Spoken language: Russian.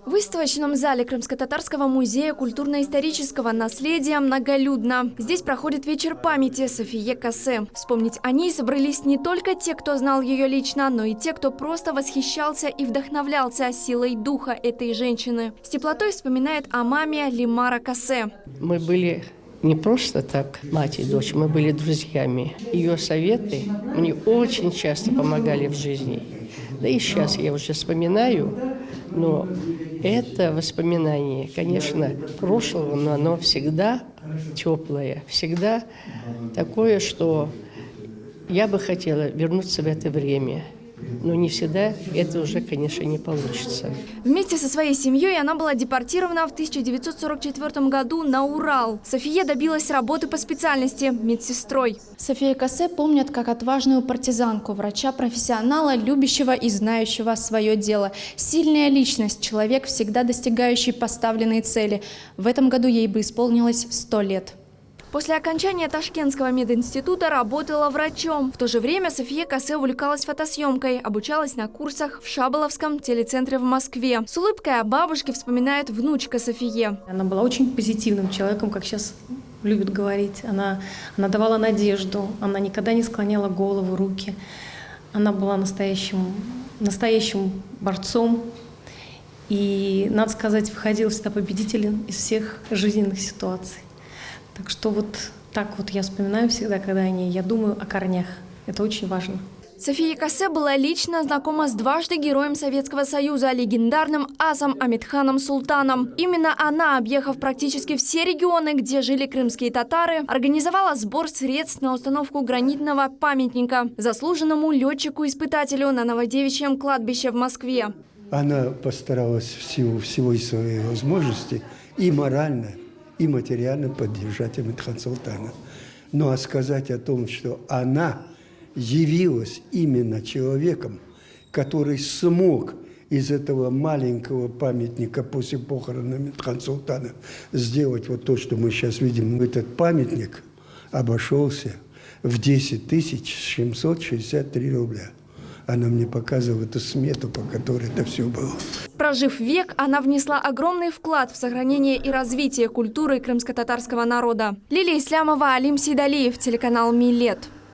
В выставочном зале Крымско-татарского музея культурно-исторического наследия многолюдно. Здесь проходит вечер памяти Софие Кассе. Вспомнить о ней собрались не только те, кто знал ее лично, но и те, кто просто восхищался и вдохновлялся силой духа этой женщины. С теплотой вспоминает о маме Лимара Кассе. Мы были не просто так мать и дочь, мы были друзьями. Ее советы мне очень часто помогали в жизни. Да и сейчас я уже вспоминаю, но это воспоминание, конечно, прошлого, но оно всегда теплое, всегда такое, что я бы хотела вернуться в это время. Но не всегда это уже, конечно, не получится. Вместе со своей семьей она была депортирована в 1944 году на Урал. София добилась работы по специальности – медсестрой. Софию Кассе помнят как отважную партизанку, врача-профессионала, любящего и знающего свое дело. Сильная личность, человек, всегда достигающий поставленной цели. В этом году ей бы исполнилось 100 лет. После окончания Ташкентского мединститута работала врачом. В то же время София Кассе увлекалась фотосъемкой, обучалась на курсах в Шаболовском телецентре в Москве. С улыбкой о бабушке вспоминает внучка София. Она была очень позитивным человеком, как сейчас любят говорить. Она давала надежду, она никогда не склоняла голову, руки. Она была настоящим борцом. И, надо сказать, выходила всегда победителем из всех жизненных ситуаций. Так что вот так вот я вспоминаю всегда, когда я думаю о корнях. Это очень важно. София Кассе была лично знакома с дважды героем Советского Союза, легендарным асом Амитханом Султаном. Именно она, объехав практически все регионы, где жили крымские татары, организовала сбор средств на установку гранитного памятника заслуженному летчику-испытателю на Новодевичьем кладбище в Москве. Она постаралась всего из своей возможности и морально, и материально поддержать Амитхана Султана. Ну а сказать о том, что она явилась именно человеком, который смог из этого маленького памятника после похорон Амитхана Султана сделать вот то, что мы сейчас видим. Этот памятник обошелся в 10 763 рубля. Она мне показывала эту смету, по которой это все было. Прожив век, она внесла огромный вклад в сохранение и развитие культуры крымско-татарского народа. Лилия Ислямова, Алим Сейдалиев, телеканал Милет.